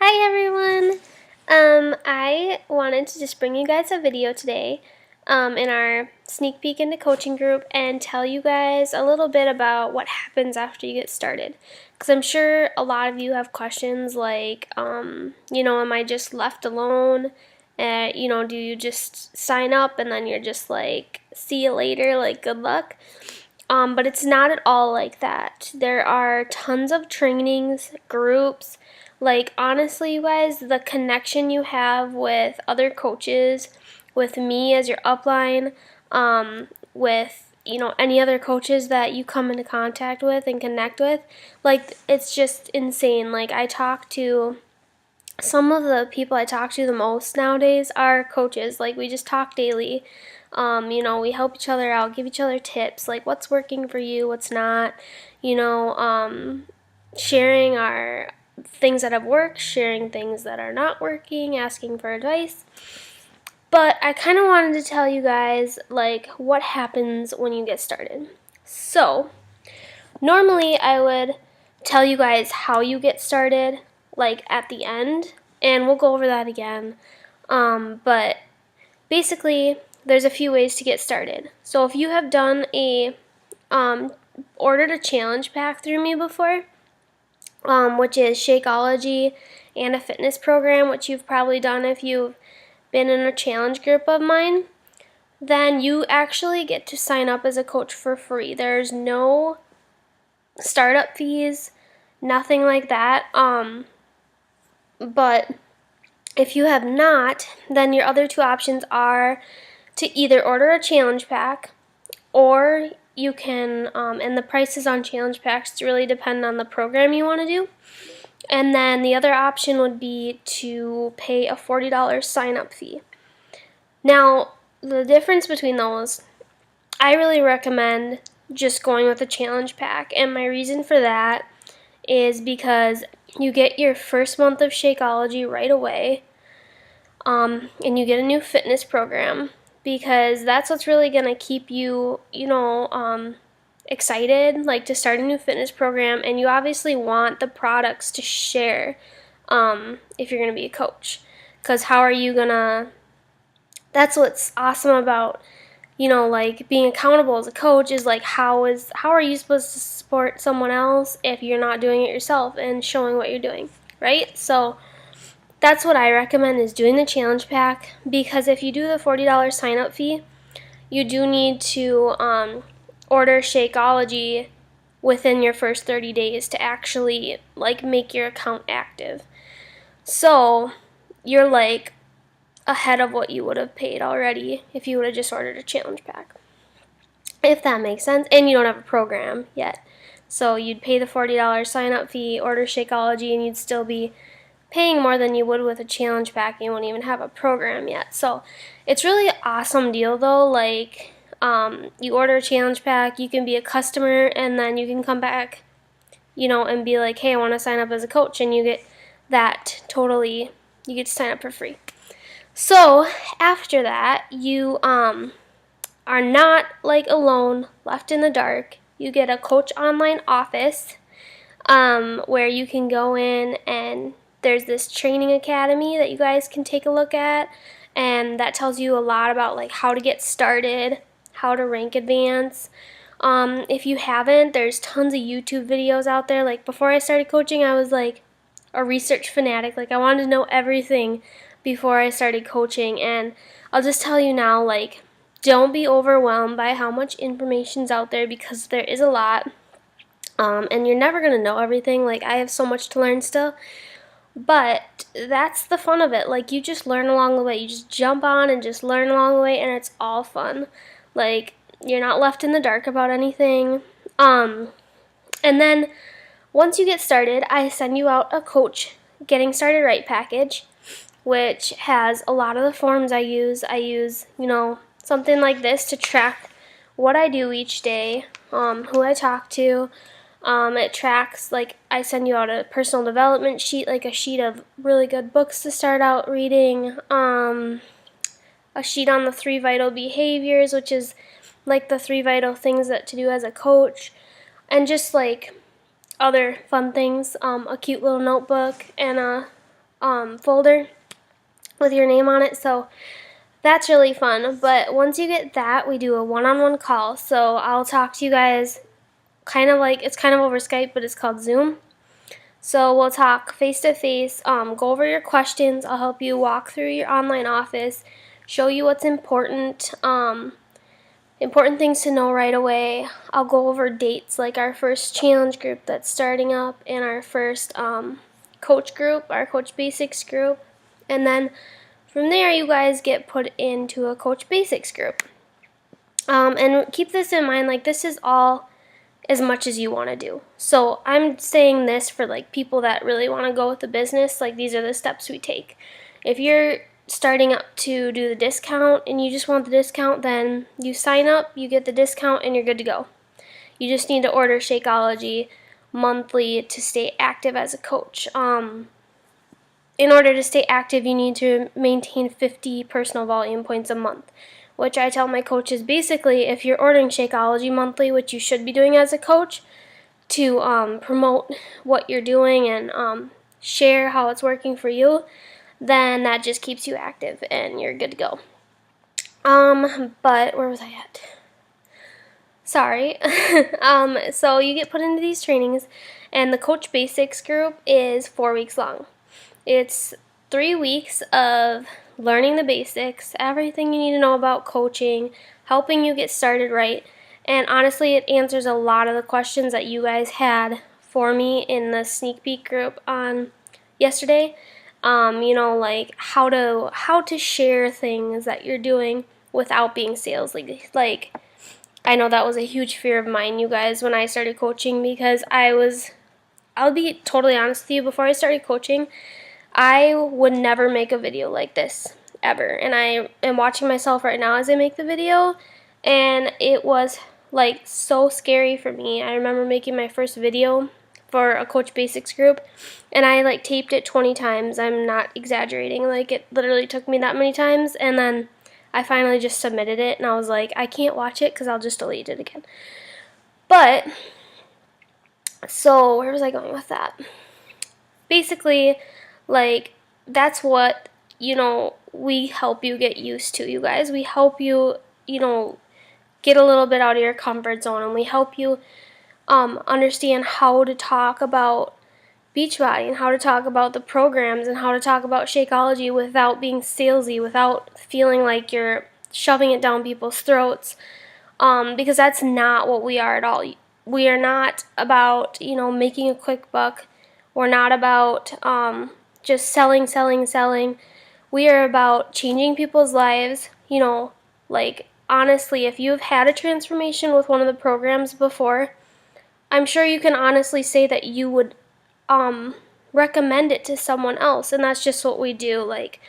Hi everyone! I wanted to just bring you guys a video today in our sneak peek into coaching group and tell you guys a little bit about what happens after you get started. Because I'm sure a lot of you have questions like, am I just left alone? Do you just sign up and then you're just like, see you later, like good luck? But it's not at all like that. There are tons of trainings, groups. Like, honestly, you guys, the connection you have with other coaches, with me as your upline, with, any other coaches that you come into contact with and connect with, like, it's just insane. Like, some of the people I talk to the most nowadays are coaches. Like, we just talk daily. We help each other out, give each other tips, like what's working for you, what's not, sharing our things that have worked, sharing things that are not working, asking for advice. But I kind of wanted to tell you guys, like, what happens when you get started. So, normally I would tell you guys how you get started, like, at the end, and we'll go over that again. But basically, there's a few ways to get started. So if you have done ordered a challenge pack through me before, which is Shakeology and a fitness program, which you've probably done if you've been in a challenge group of mine, then you actually get to sign up as a coach for free. There's no startup fees, nothing like that. But if you have not, then your other two options are to either order a challenge pack, or you can, and the prices on challenge packs really depend on the program you want to do. And then the other option would be to pay a $40 sign-up fee. Now, the difference between those, I really recommend just going with a challenge pack. And my reason for that is because you get your first month of Shakeology right away, and you get a new fitness program, because that's what's really going to keep you, excited, like, to start a new fitness program. And you obviously want the products to share if you're going to be a coach, because how are you going to, that's what's awesome about, like, being accountable as a coach is, like, how are you supposed to support someone else if you're not doing it yourself and showing what you're doing, right? So that's what I recommend, is doing the challenge pack, because if you do the $40 sign-up fee, you do need to order Shakeology within your first 30 days to actually, like, make your account active. So you're, like, ahead of what you would have paid already if you would have just ordered a challenge pack, if that makes sense. And you don't have a program yet. So you'd pay the $40 sign-up fee, order Shakeology, and you'd still be paying more than you would with a challenge pack, and you won't even have a program yet. So it's really an awesome deal, though. Like, you order a challenge pack, you can be a customer, and then you can come back, and be like, hey, I want to sign up as a coach, and you get you get to sign up for free. So after that, you are not, like, alone, left in the dark. You get a coach online office, where you can go in, and there's this training academy that you guys can take a look at, and that tells you a lot about, like, how to get started, how to rank advance. If you haven't, there's tons of YouTube videos out there. Like, before I started coaching, I was like a research fanatic. Like, I wanted to know everything before I started coaching, and I'll just tell you now, like, don't be overwhelmed by how much information's out there, because there is a lot. And you're never going to know everything. Like, I have so much to learn still. But that's the fun of it. Like, you just learn along the way. You just jump on and just learn along the way, and it's all fun. Like, you're not left in the dark about anything. And then once you get started, I send you out a coach getting started right package, which has a lot of the forms I use. I use, something like this to track what I do each day, who I talk to. It tracks, like, I send you out a personal development sheet, like a sheet of really good books to start out reading, a sheet on the 3 vital behaviors, which is like the 3 vital things that to do as a coach, and just, like, other fun things, a cute little notebook, and a folder with your name on it. So that's really fun. But once you get that, we do a one-on-one call. So I'll talk to you guys it's kind of over Skype, but it's called Zoom. So we'll talk face to face, go over your questions. I'll help you walk through your online office, show you what's important, important things to know right away. I'll go over dates like our first challenge group that's starting up and our first coach group, our Coach Basics group. And then from there, you guys get put into a Coach Basics group. And keep this in mind, like this is all as much as you want to do. So I'm saying this for like people that really want to go with the business, like these are the steps we take. If you're starting up to do the discount and you just want the discount, then you sign up, you get the discount, and you're good to go. You just need to order Shakeology monthly to stay active as a coach. In order to stay active, you need to maintain 50 personal volume points a month, which I tell my coaches basically if you're ordering Shakeology monthly, which you should be doing as a coach, to promote what you're doing and share how it's working for you, then that just keeps you active and you're good to go. But where was I at? Sorry. So you get put into these trainings, and the Coach Basics group is 4 weeks long. It's 3 weeks of learning the basics, everything you need to know about coaching, helping you get started right. And honestly, it answers a lot of the questions that you guys had for me in the sneak peek group on yesterday. Like how to share things that you're doing without being salesy. Like I know that was a huge fear of mine, you guys, when I started coaching, because I'll be totally honest with you, before I started coaching, I would never make a video like this, ever. And I am watching myself right now as I make the video, and it was like so scary for me. I remember making my first video for a Coach Basics group, and I like taped it 20 times. I'm not exaggerating. Like it literally took me that many times, and then I finally just submitted it, and I was like, I can't watch it because I'll just delete it again. But, so where was I going with that? Basically, like, that's what, we help you get used to, you guys. We help you, get a little bit out of your comfort zone, and we help you understand how to talk about Beachbody and how to talk about the programs and how to talk about Shakeology without being salesy, without feeling like you're shoving it down people's throats, because that's not what we are at all. We are not about, making a quick buck. We're not about just selling. We are about changing people's lives. Like honestly, if you've had a transformation with one of the programs before, I'm sure you can honestly say that you would recommend it to someone else, and that's just what we do. Like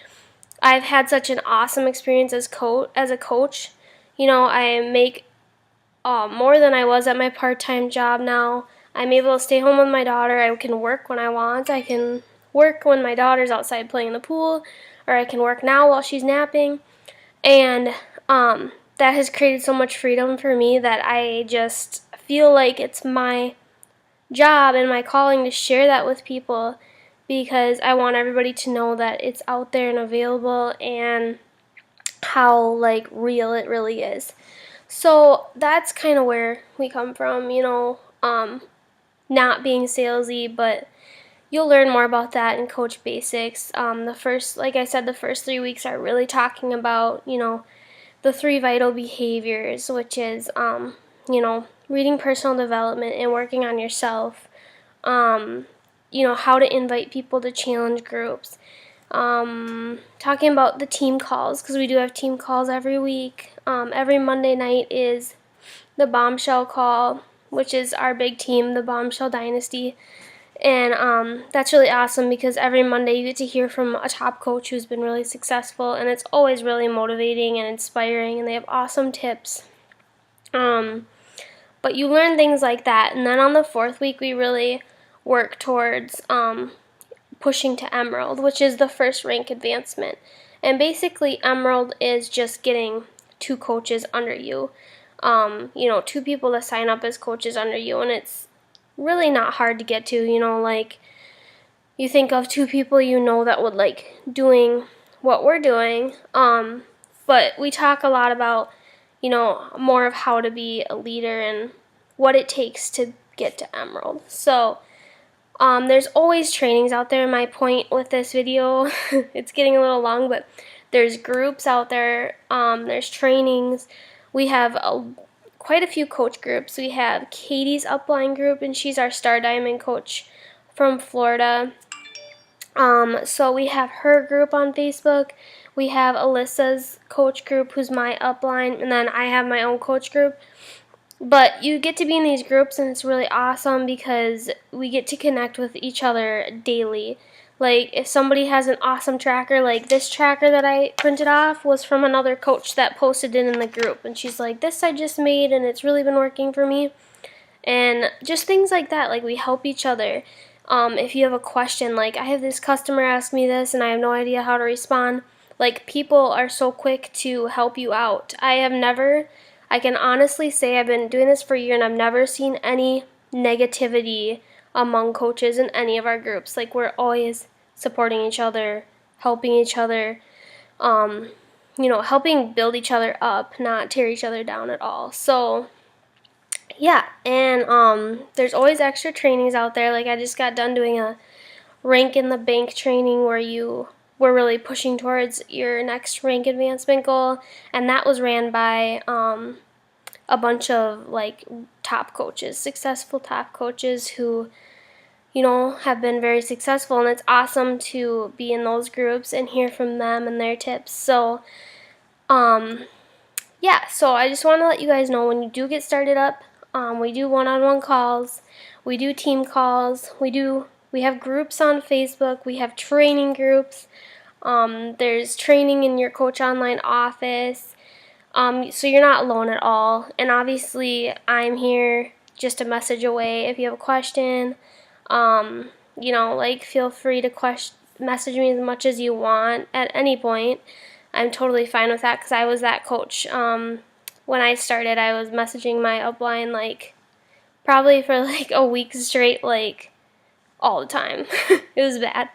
I've had such an awesome experience as a coach. I make more than I was at my part-time job now. I'm able to stay home with my daughter. I can work when I want. I can work when my daughter's outside playing in the pool, or I can work now while she's napping. And that has created so much freedom for me that I just feel like it's my job and my calling to share that with people, because I want everybody to know that it's out there and available and how like real it really is. So that's kind of where we come from, not being salesy, but you'll learn more about that in Coach Basics. Like I said, the first 3 weeks are really talking about, the 3 vital behaviors, which is, reading personal development and working on yourself. How to invite people to challenge groups. Talking about the team calls, because we do have team calls every week. Every Monday night is the Bombshell call, which is our big team, the Bombshell Dynasty. And that's really awesome because every Monday you get to hear from a top coach who's been really successful, and it's always really motivating and inspiring, and they have awesome tips. But you learn things like that, and then on the 4th week we really work towards pushing to Emerald, which is the first rank advancement. And basically Emerald is just getting 2 coaches under you, 2 people to sign up as coaches under you, and it's really not hard to get to. you think of two people you know that would like doing what we're doing. But we talk a lot about, more of how to be a leader and what it takes to get to Emerald. So there's always trainings out there. My point with this video, it's getting a little long, but there's groups out there. There's trainings. We have quite a few coach groups. We have Katie's upline group, and she's our Star Diamond coach from Florida. So we have her group on Facebook. We have Alyssa's coach group, who's my upline, and then I have my own coach group. But you get to be in these groups, and it's really awesome because we get to connect with each other daily. Like, if somebody has an awesome tracker, like this tracker that I printed off was from another coach that posted it in the group. And she's like, this I just made, and it's really been working for me. And just things like that, like we help each other. If you have a question, like I have this customer ask me this, and I have no idea how to respond. Like, people are so quick to help you out. I can honestly say I've been doing this for a year, and I've never seen any negativity among coaches in any of our groups. Like, we're always supporting each other, helping each other, helping build each other up, not tear each other down at all. So, yeah, and there's always extra trainings out there. Like, I just got done doing a rank in the bank training where we're really pushing towards your next rank advancement goal, and that was ran by a bunch of like top coaches, successful top coaches who have been very successful, and it's awesome to be in those groups and hear from them and their tips. So yeah, so I just want to let you guys know, when you do get started up, we do one-on-one calls, we do team calls, we have groups on Facebook, we have training groups. There's training in your Coach Online office, so you're not alone at all. And obviously, I'm here just a message away. If you have a question, feel free to message me as much as you want at any point. I'm totally fine with that because I was that coach. When I started, I was messaging my upline probably for a week straight, all the time. It was bad.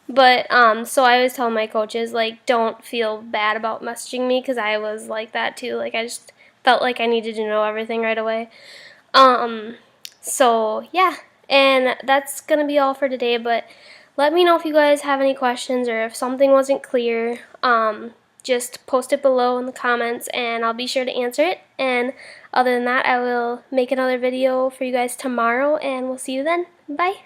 But, so I always tell my coaches, don't feel bad about messaging me, because I was like that too. I just felt like I needed to know everything right away. So, yeah, and that's going to be all for today, but let me know if you guys have any questions or if something wasn't clear. Just post it below in the comments, and I'll be sure to answer it. And other than that, I will make another video for you guys tomorrow, and we'll see you then. Bye!